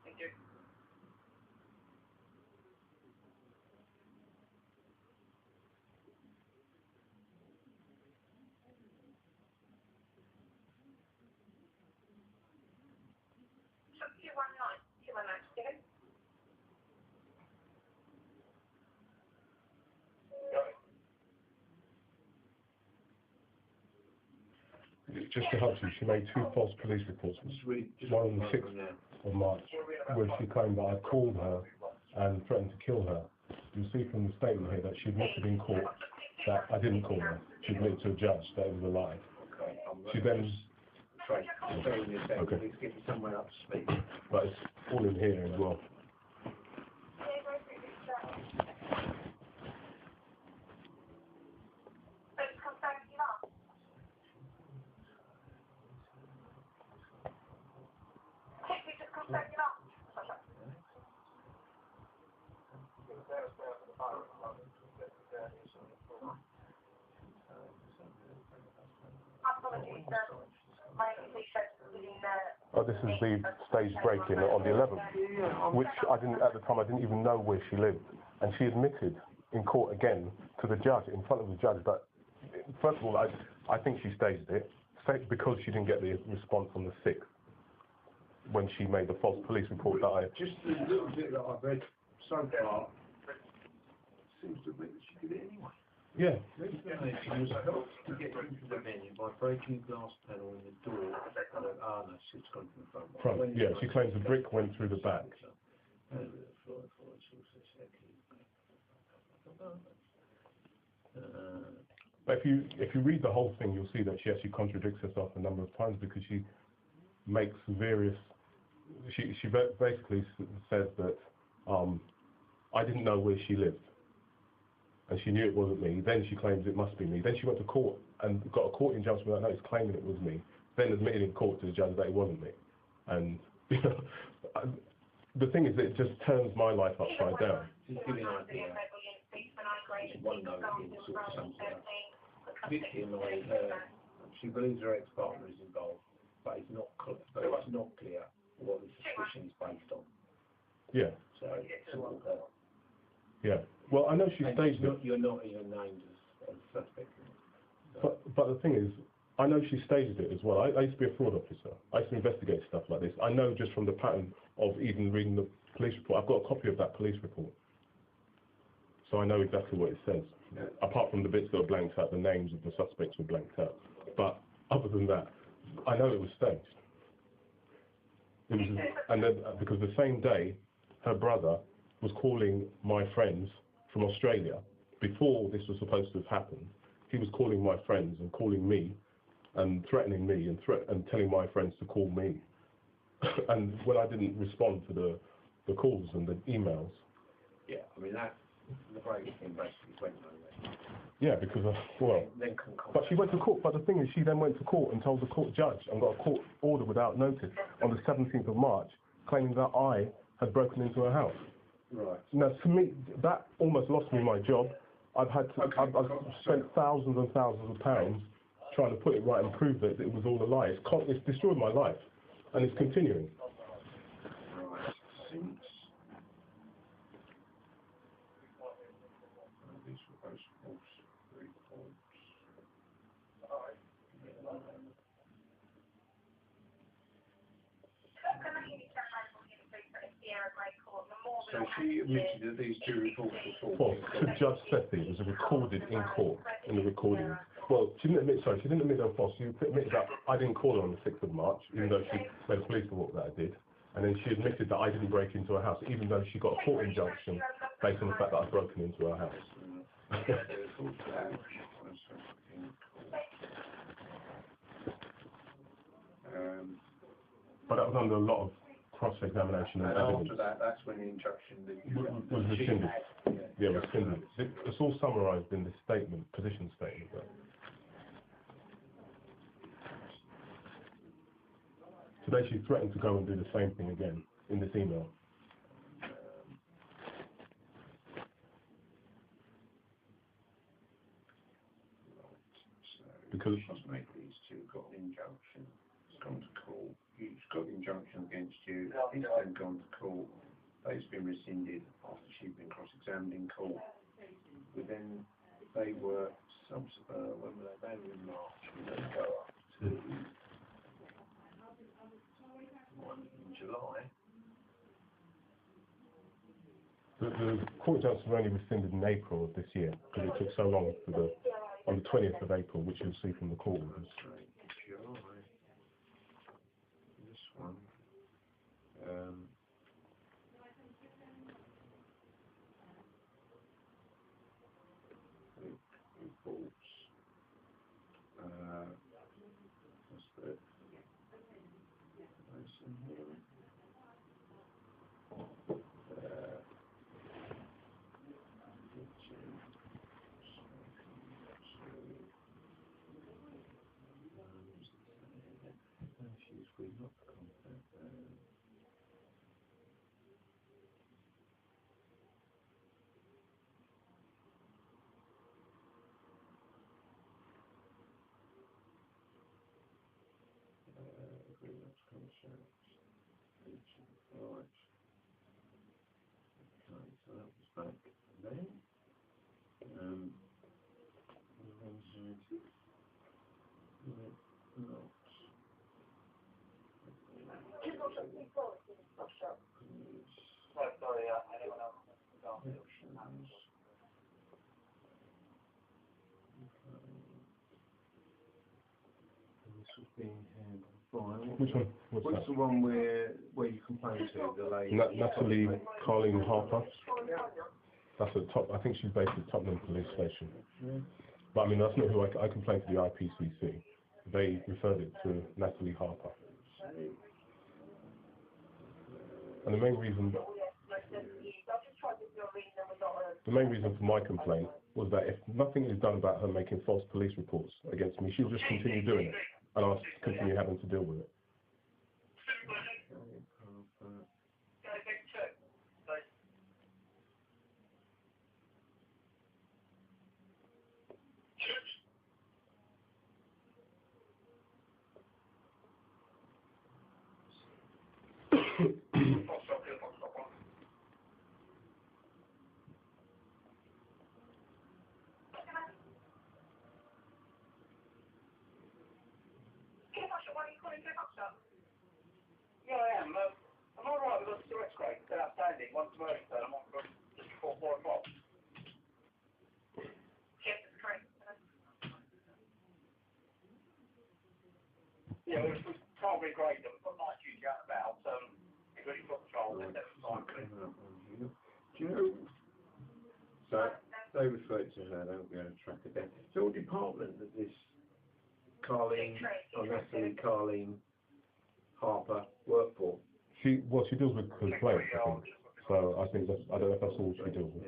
Thank you. So 219, Just to help you, she made 2 false police reports. One on the 6th of March, where she claimed that I called her and threatened to kill her. You'll see from the statement here that she admitted in court that I didn't call her. She admitted to a judge that it was a lie. She then... Okay. But it's all in here as well. Oh, this is the stage break-in on the 11th, which I didn't, at the time, I didn't even know where she lived. And she admitted in court again to the judge, in front of the judge, that, first of all, I think she staged it, because she didn't get the response on the 6th, when she made the false police report that I... Just the little bit that I've read so far, seems to admit that she did it anyway. Yeah. The explanation was helped to get into the venue by breaking the glass panel in the door. No, she's gone from the front. Yeah, she claims the brick went through the back. But if you read the whole thing, you'll see that she actually contradicts herself a number of times, because she makes various... She basically says that I didn't know where she lived, and she knew it wasn't me. Then she claims it must be me. Then she went to court and got a court injunction without notice claiming it was me. Then admitted in court to the judge that it wasn't me. And the thing is, it just turns my life upside down. Just give you an idea. One note in sort of sums it up. Vicky annoyed her. She believes her ex-partner is involved, but it's not clear what the suspicion is based on. Yeah. So, simple her. Yeah. Well, I know she staged it. You're not even named as suspect. So. But the thing is, I know she staged it as well. I used to be a fraud officer. I used to investigate stuff like this. I know just from the pattern of even reading the police report. I've got a copy of that police report. So I know exactly what it says. Yeah. Apart from the bits that are blanked out, the names of the suspects were blanked out. But other than that, I know it was staged. It was, and then, because the same day, her brother was calling my friends from Australia. Before this was supposed to have happened, he was calling my friends and calling me and threatening me and telling my friends to call me. And when I didn't respond to the calls and the emails. Yeah, I mean, the break thing basically went nowhere. Yeah, because but she went to court. But the thing is, she then went to court and told the court judge and got a court order without notice on the 17th of March, claiming that I had broken into her house. Right. Now, to me, that almost lost me my job. I've spent thousands and thousands of pounds trying to put it right and prove that it was all a lie. It's destroyed my life, and it's continuing. Right. Since these were both false reports. So she admitted that these 2 reports were false. To Judge Sethi, it was recorded in court, in the recording. Well, she didn't admit they were false. She admitted that I didn't call her on the 6th of March, even though she made a police report that I did. And then she admitted that I didn't break into her house, even though she got a court injunction based on the fact that I'd broken into her house. But that was under a lot of cross-examination and evidence. After that, that's when the injunction was rescinded. Yeah, rescinded. It's all summarised in this statement, position statement. Today she threatened to go and do the same thing again in this email. because these two got an injunction. It's gone to court. He's got an injunction against you. He's then gone to court. It's been rescinded after she's been cross-examined in court. But then they were when were they? They were in March. And they go up to in July. the court injunctions were only rescinded in April of this year because it took so long on the 20th of April, which you'll see from the court orders. July. This one. Reports. What's that? Nice in here. Right. Okay, so that was back then. Which one? What's the one where you complained to the lady? Natalie Carleen Harper. That's at top. I think she's based at Tottenham Police Station. But I mean, that's not who I complained to the IPCC. They referred it to Natalie Harper. And the main reason for my complaint was that if nothing is done about her making false police reports against me, she'll just continue doing it, and I'll continue having to deal with it. Yeah, I am. I'm all right. We've got two X-rays. They're outstanding. One's tomorrow, so I'm on for just before 4 o'clock. Yes, it's correct. Yeah, we can't regrade them. We've got night duty out about. It's really foot patrol. Do you know? So they referred to her. They won't be able to track it down. So what department that this Natalie Carleen Harper work for? She deals with complaints, I think. So I think I don't know if that's all she deals with.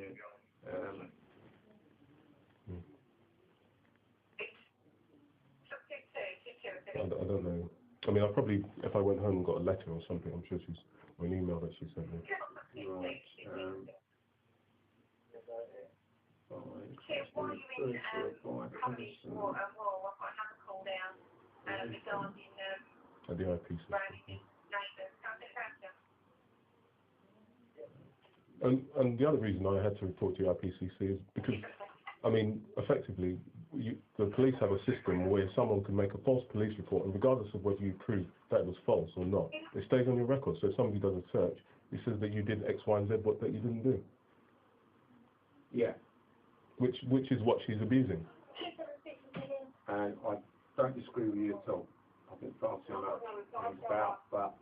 I don't know. I mean, I probably, if I went home and got a letter or something, I'm sure or an email that she sent me. Right. At the IPC. And the other reason I had to report to the IPCC is because, I mean, effectively, the police have a system where someone can make a false police report, and regardless of whether you prove that it was false or not, it stays on your record. So if somebody does a search, it says that you did X, Y, and Z, but that you didn't do. Yeah. Which is what she's abusing. And I don't disagree with you at all. I think far too much is about, but...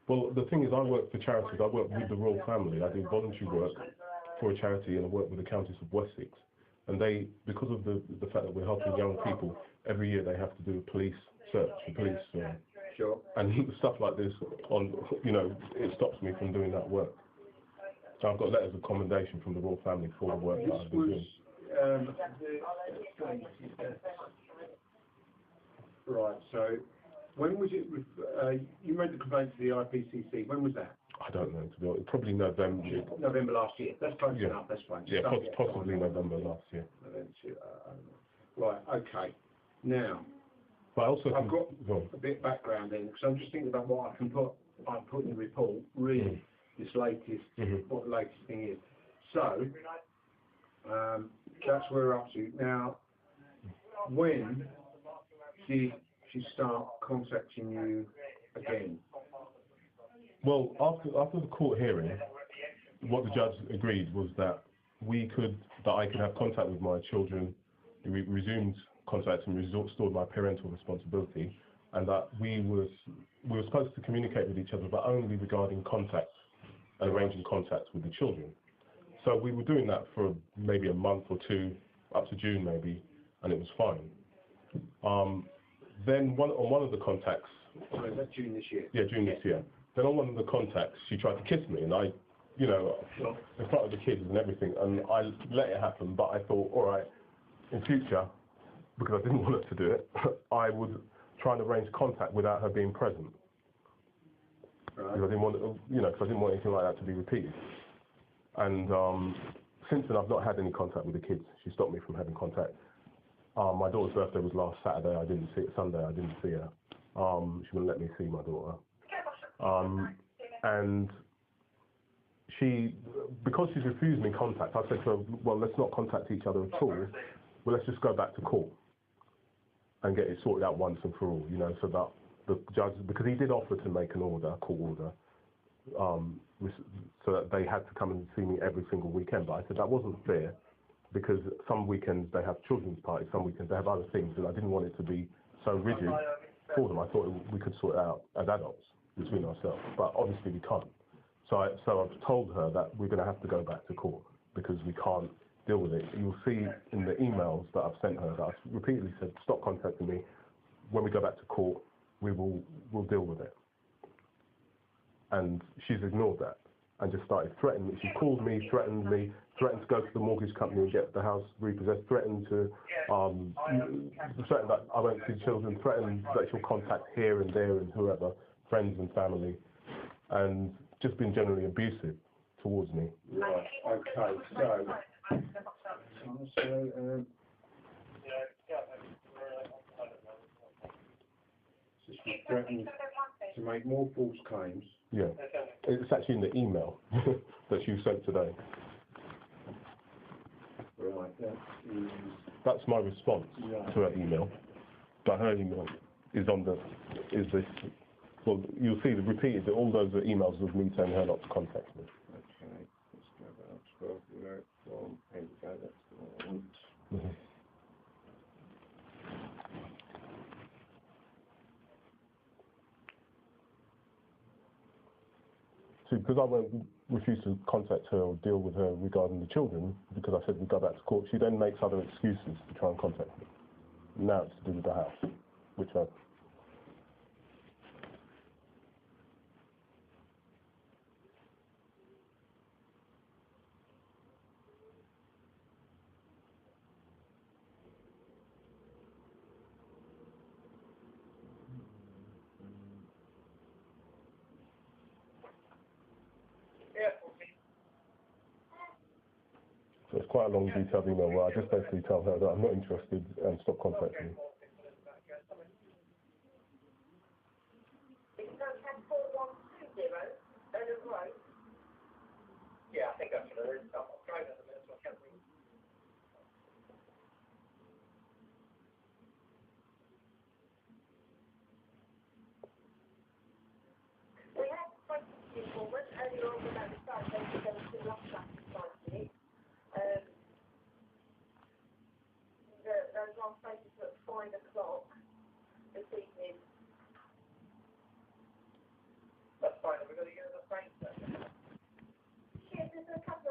Well, the thing is, I work for charities. I work with the royal family. I do voluntary work for a charity, and I work with the counties of Wessex. And they, because of the fact that we're helping young people, every year they have to do a police search, Sure. And stuff like this, it stops me from doing that work. So I've got letters of commendation from the royal family for the work that I've been doing. Right, so when was it, you made the complaint to the IPCC, when was that? I don't know, to be honest. Probably November. November last year. That's close enough, that's fine. Yeah, possibly November last year. Right, okay. Now, But also, I've got a bit of background then, because I'm just thinking about what I put in the report, really, this latest, what the latest thing is. So, that's where we're up to. Now, when did she start contacting you again? well, after the court hearing, what the judge agreed was that I could have contact with my children, we resumed contact and restored my parental responsibility, and that we were supposed to communicate with each other, but only regarding contact and arranging contact with the children. So we were doing that for maybe a month or two, up to June maybe, and it was fine. Then on one of the contacts. So is that June this year? Yeah, June this year. Then on one of the contacts, she tried to kiss me, and I, in front of the kids and everything, and I let it happen. But I thought, all right, in future, because I didn't want her to do it, I would try and arrange contact without her being present. Right. Because I didn't want, anything like that to be repeated. And since then, I've not had any contact with the kids. She stopped me from having contact. My daughter's birthday was last Saturday. I didn't see it. Sunday, I didn't see her. She wouldn't let me see my daughter. And because she's refused me contact, I said to her, well, let's not contact each other at all. Well, let's just go back to court and get it sorted out once and for all, so that the judge, because he did offer to make an order, a court order, so that they had to come and see me every single weekend. But I said that wasn't fair, because some weekends they have children's parties, some weekends they have other things, and I didn't want it to be so rigid for them. I thought we could sort it out as adults between ourselves, but obviously we can't. So I've told her that we're going to have to go back to court because we can't deal with it. You'll see in the emails that I've sent her that I've repeatedly said, stop contacting me. When we go back to court, we'll deal with it. And she's ignored that and just started threatening me. She called me, threatened to go to the mortgage company and get the house repossessed, threatened that I won't see children, threatened that she'll contact here and there and whoever, friends and family, and just been generally abusive towards me. Right, okay, so she's threatened to make more false claims. Yeah, it's actually in the email that you sent today. Right, that's my response to her email. But her email is this. Well, you'll see the repeated, all those are emails with me telling her not to contact me. Okay, let's go about 12 from, here we go, that's the one I want. See, because I won't refuse to contact her or deal with her regarding the children, because I said we'd go back to court, she then makes other excuses to try and contact me. Now it's to do with the house, which I... So it's quite a long, detailed email where I just basically tell her that I'm not interested and stop contacting me. Yeah, I think I'm driving at the minute, so I can't read. We had questions forward earlier on about the site, there was two lost traffic sites. Those last places at 5 o'clock this evening. That's fine, we're going to get the same. Yes, there's a couple